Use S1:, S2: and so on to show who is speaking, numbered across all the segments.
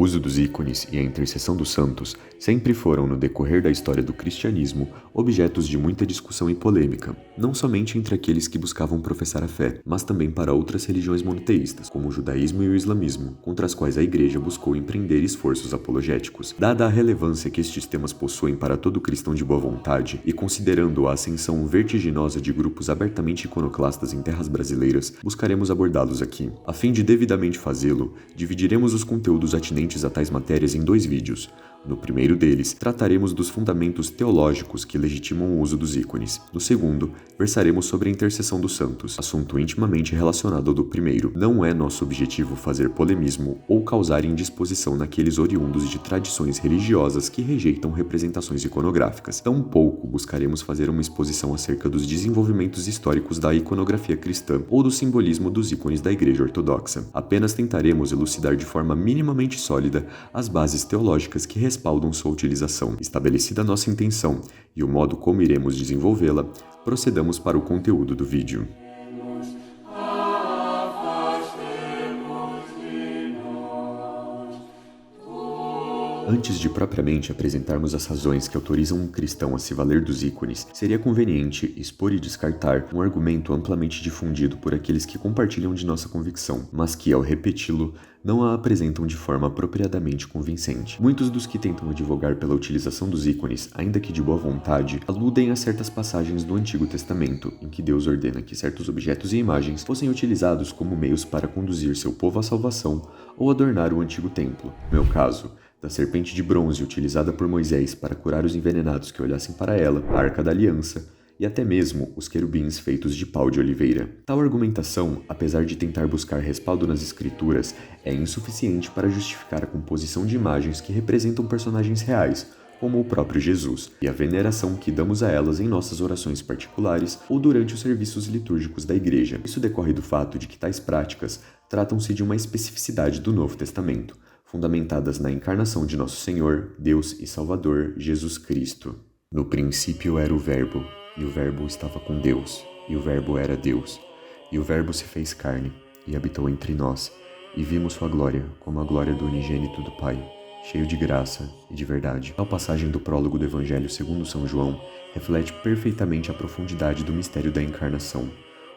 S1: uso dos ícones e a intercessão dos santos sempre foram, no decorrer da história do cristianismo, objetos de muita discussão e polêmica, não somente entre aqueles que buscavam professar a fé, mas também para outras religiões monoteístas, como o judaísmo e o islamismo, contra as quais a Igreja buscou empreender esforços apologéticos. Dada a relevância que estes temas possuem para todo cristão de boa vontade, e considerando a ascensão vertiginosa de grupos abertamente iconoclastas em terras brasileiras, buscaremos abordá-los aqui. A fim de devidamente fazê-lo, dividiremos os conteúdos atinentes a tais matérias em 2 vídeos. No primeiro deles, trataremos dos fundamentos teológicos que legitimam o uso dos ícones. No segundo, versaremos sobre a intercessão dos santos, assunto intimamente relacionado ao do primeiro. Não é nosso objetivo fazer polemismo ou causar indisposição naqueles oriundos de tradições religiosas que rejeitam representações iconográficas. Tampouco buscaremos fazer uma exposição acerca dos desenvolvimentos históricos da iconografia cristã ou do simbolismo dos ícones da Igreja Ortodoxa. Apenas tentaremos elucidar de forma minimamente sólida as bases teológicas que respaldam sua utilização. Estabelecida nossa intenção e o modo como iremos desenvolvê-la, procedamos para o conteúdo do vídeo. Antes de propriamente apresentarmos as razões que autorizam um cristão a se valer dos ícones, seria conveniente expor e descartar um argumento amplamente difundido por aqueles que compartilham de nossa convicção, mas que, ao repeti-lo, não a apresentam de forma apropriadamente convincente. Muitos dos que tentam advogar pela utilização dos ícones, ainda que de boa vontade, aludem a certas passagens do Antigo Testamento, em que Deus ordena que certos objetos e imagens fossem utilizados como meios para conduzir seu povo à salvação ou adornar o antigo templo. No meu caso, da serpente de bronze utilizada por Moisés para curar os envenenados que olhassem para ela, a Arca da Aliança, e até mesmo os querubins feitos de pau de oliveira. Tal argumentação, apesar de tentar buscar respaldo nas escrituras, é insuficiente para justificar a composição de imagens que representam personagens reais, como o próprio Jesus, e a veneração que damos a elas em nossas orações particulares ou durante os serviços litúrgicos da Igreja. Isso decorre do fato de que tais práticas tratam-se de uma especificidade do Novo Testamento, fundamentadas na encarnação de nosso Senhor, Deus e Salvador, Jesus Cristo. No princípio era o Verbo, e o Verbo estava com Deus, e o Verbo era Deus. E o Verbo se fez carne, e habitou entre nós, e vimos sua glória, como a glória do unigênito do Pai, cheio de graça e de verdade. Tal passagem do prólogo do Evangelho segundo São João reflete perfeitamente a profundidade do mistério da encarnação.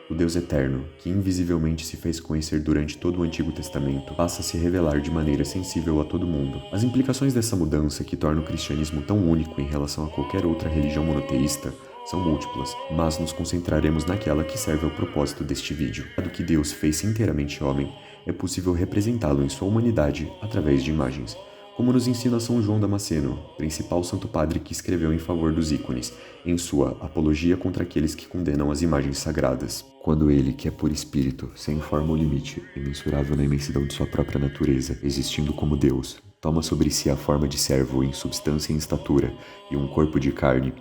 S1: O Deus eterno, que invisivelmente se fez conhecer durante todo o Antigo Testamento, passa a se revelar de maneira sensível a todo mundo. As implicações dessa mudança, que torna o cristianismo tão único em relação a qualquer outra religião monoteísta, são múltiplas, mas nos concentraremos naquela que serve ao propósito deste vídeo. Dado que Deus fez-se inteiramente homem, é possível representá-lo em sua humanidade através de imagens, como nos ensina São João Damasceno, principal santo padre que escreveu em favor dos ícones, em sua Apologia contra aqueles que condenam as imagens sagradas. Quando ele, que é por espírito, sem forma ou limite, imensurável na imensidão de sua própria natureza, existindo como Deus, toma sobre si a forma de servo em substância e em estatura, e um corpo de carne,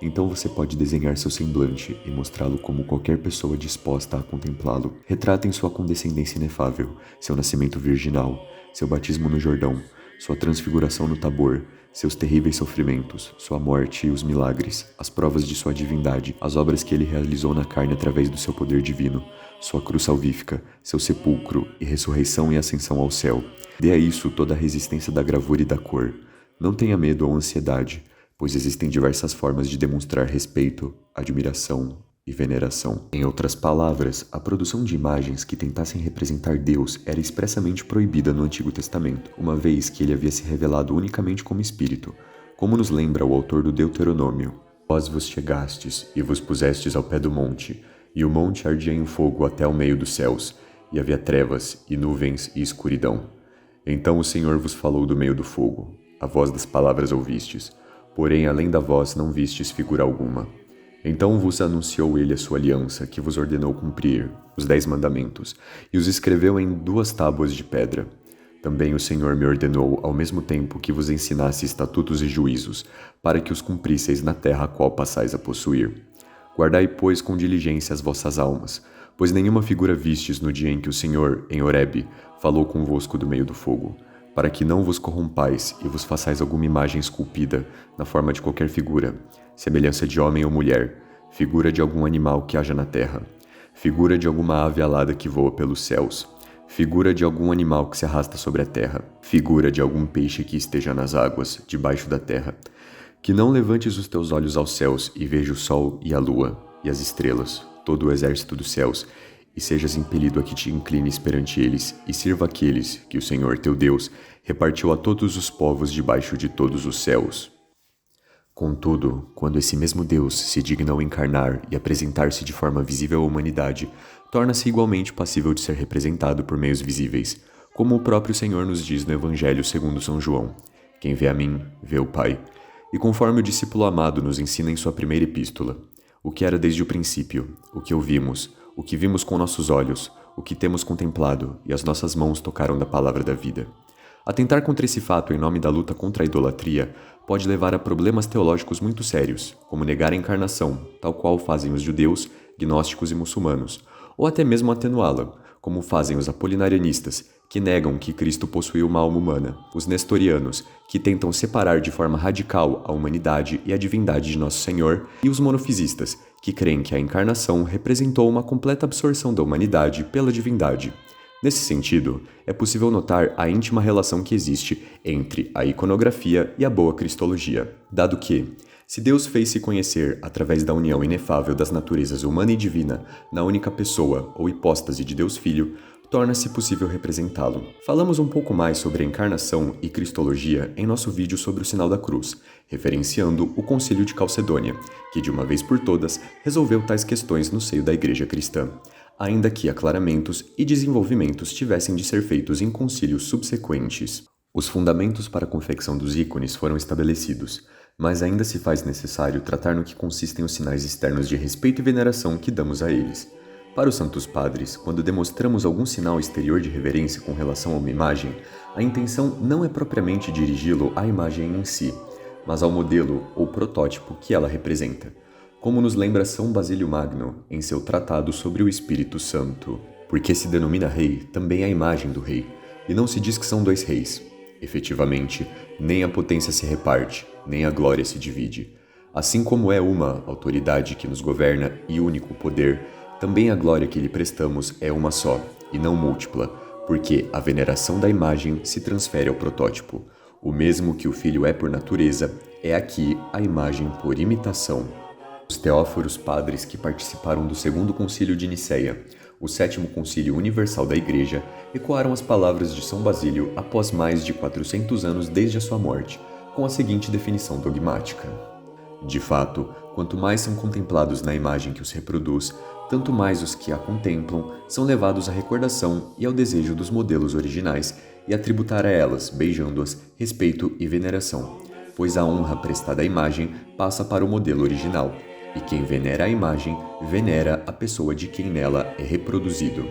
S1: então você pode desenhar seu semblante e mostrá-lo como qualquer pessoa disposta a contemplá-lo. Retrata em sua condescendência inefável, seu nascimento virginal, seu batismo no Jordão, sua transfiguração no Tabor, seus terríveis sofrimentos, sua morte e os milagres, as provas de sua divindade, as obras que ele realizou na carne através do seu poder divino, sua cruz salvífica, seu sepulcro e ressurreição e ascensão ao céu. Dê a isso toda a resistência da gravura e da cor. Não tenha medo ou ansiedade, pois existem diversas formas de demonstrar respeito, admiração e veneração. Em outras palavras, a produção de imagens que tentassem representar Deus era expressamente proibida no Antigo Testamento, uma vez que ele havia se revelado unicamente como Espírito, como nos lembra o autor do Deuteronômio. Vós vos chegastes e vos pusestes ao pé do monte, e o monte ardia em fogo até ao meio dos céus, e havia trevas, e nuvens, e escuridão. Então o Senhor vos falou do meio do fogo, a voz das palavras ouvistes, porém além da voz não vistes figura alguma. Então vos anunciou ele a sua aliança, que vos ordenou cumprir, os 10 mandamentos, e os escreveu em 2 tábuas de pedra. Também o Senhor me ordenou, ao mesmo tempo, que vos ensinasse estatutos e juízos, para que os cumprisseis na terra a qual passais a possuir. Guardai, pois, com diligência as vossas almas, pois nenhuma figura vistes no dia em que o Senhor, em Horebe, falou convosco do meio do fogo, para que não vos corrompais e vos façais alguma imagem esculpida, na forma de qualquer figura, semelhança de homem ou mulher, figura de algum animal que haja na terra, figura de alguma ave alada que voa pelos céus, Figura de algum animal que se arrasta sobre a terra. Figura de algum peixe que esteja nas águas, debaixo da terra. Que não levantes os teus olhos aos céus e veja o sol e a lua, e as estrelas, todo o exército dos céus, e sejas impelido a que te inclines perante eles, e sirva aqueles que o Senhor teu Deus repartiu a todos os povos debaixo de todos os céus. Contudo, quando esse mesmo Deus se digna ao encarnar e apresentar-se de forma visível à humanidade, torna-se igualmente passível de ser representado por meios visíveis, como o próprio Senhor nos diz no Evangelho segundo São João: quem vê a mim, vê o Pai. E conforme o discípulo amado nos ensina em sua primeira epístola, o que era desde o princípio, o que ouvimos, o que vimos com nossos olhos, o que temos contemplado e as nossas mãos tocaram da palavra da vida. Atentar contra esse fato em nome da luta contra a idolatria pode levar a problemas teológicos muito sérios, como negar a encarnação, tal qual fazem os judeus, gnósticos e muçulmanos, ou até mesmo atenuá-la, como fazem os apolinarianistas, que negam que Cristo possuiu uma alma humana, os nestorianos, que tentam separar de forma radical a humanidade e a divindade de Nosso Senhor, e os monofisistas, que creem que a encarnação representou uma completa absorção da humanidade pela divindade. Nesse sentido, é possível notar a íntima relação que existe entre a iconografia e a boa cristologia, dado que, se Deus fez-se conhecer através da união inefável das naturezas humana e divina na única pessoa ou hipóstase de Deus Filho, torna-se possível representá-lo. Falamos um pouco mais sobre a encarnação e cristologia em nosso vídeo sobre o sinal da cruz, referenciando o Concílio de Calcedônia, que de uma vez por todas resolveu tais questões no seio da Igreja cristã, ainda que aclaramentos e desenvolvimentos tivessem de ser feitos em concílios subsequentes. Os fundamentos para a confecção dos ícones foram estabelecidos, mas ainda se faz necessário tratar no que consistem os sinais externos de respeito e veneração que damos a eles. Para os Santos Padres, quando demonstramos algum sinal exterior de reverência com relação a uma imagem, a intenção não é propriamente dirigi-lo à imagem em si, mas ao modelo ou protótipo que ela representa, como nos lembra São Basílio Magno em seu tratado sobre o Espírito Santo. Porque se denomina rei também a imagem do rei, e não se diz que são dois reis. Efetivamente, nem a potência se reparte, nem a glória se divide. Assim como é uma autoridade que nos governa e único poder, também a glória que lhe prestamos é uma só, e não múltipla, porque a veneração da imagem se transfere ao protótipo. O mesmo que o Filho é por natureza, é aqui a imagem por imitação. Os teóforos padres que participaram do Segundo Concílio de Nicéia, o Sétimo Concílio Universal da Igreja, ecoaram as palavras de São Basílio após mais de 400 anos desde a sua morte, com a seguinte definição dogmática: de fato, quanto mais são contemplados na imagem que os reproduz, tanto mais os que a contemplam são levados à recordação e ao desejo dos modelos originais e a tributar a elas, beijando-as, respeito e veneração, pois a honra prestada à imagem passa para o modelo original, e quem venera a imagem, venera a pessoa de quem nela é reproduzido.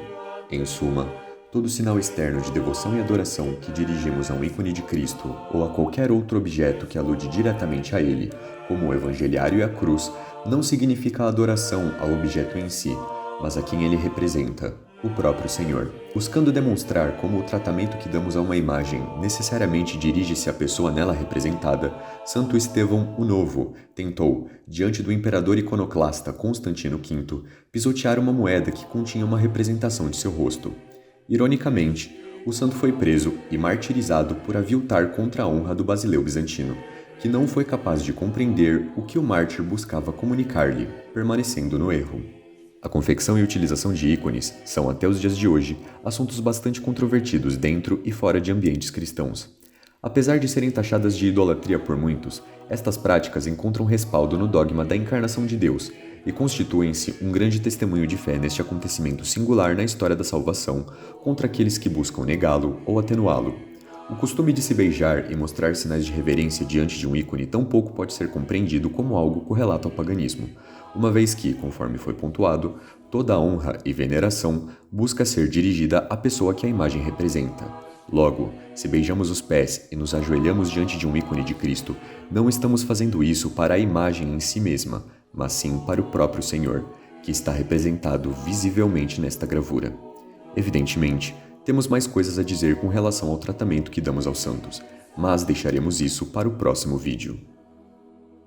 S1: Em suma, todo sinal externo de devoção e adoração que dirigimos a um ícone de Cristo ou a qualquer outro objeto que alude diretamente a ele, como o Evangeliário e a cruz, não significa a adoração ao objeto em si, mas a quem ele representa, o próprio Senhor. Buscando demonstrar como o tratamento que damos a uma imagem necessariamente dirige-se à pessoa nela representada, Santo Estevão o Novo tentou, diante do imperador iconoclasta Constantino V, pisotear uma moeda que continha uma representação de seu rosto. Ironicamente, o santo foi preso e martirizado por aviltar contra a honra do Basileu bizantino, que não foi capaz de compreender o que o mártir buscava comunicar-lhe, permanecendo no erro. A confecção e utilização de ícones são, até os dias de hoje, assuntos bastante controvertidos dentro e fora de ambientes cristãos. Apesar de serem taxadas de idolatria por muitos, estas práticas encontram respaldo no dogma da encarnação de Deus e constituem-se um grande testemunho de fé neste acontecimento singular na história da salvação contra aqueles que buscam negá-lo ou atenuá-lo. O costume de se beijar e mostrar sinais de reverência diante de um ícone tampouco pode ser compreendido como algo correlato ao paganismo, uma vez que, conforme foi pontuado, toda a honra e veneração busca ser dirigida à pessoa que a imagem representa. Logo, se beijamos os pés e nos ajoelhamos diante de um ícone de Cristo, não estamos fazendo isso para a imagem em si mesma, mas sim para o próprio Senhor, que está representado visivelmente nesta gravura. Evidentemente, temos mais coisas a dizer com relação ao tratamento que damos aos santos, mas deixaremos isso para o próximo vídeo.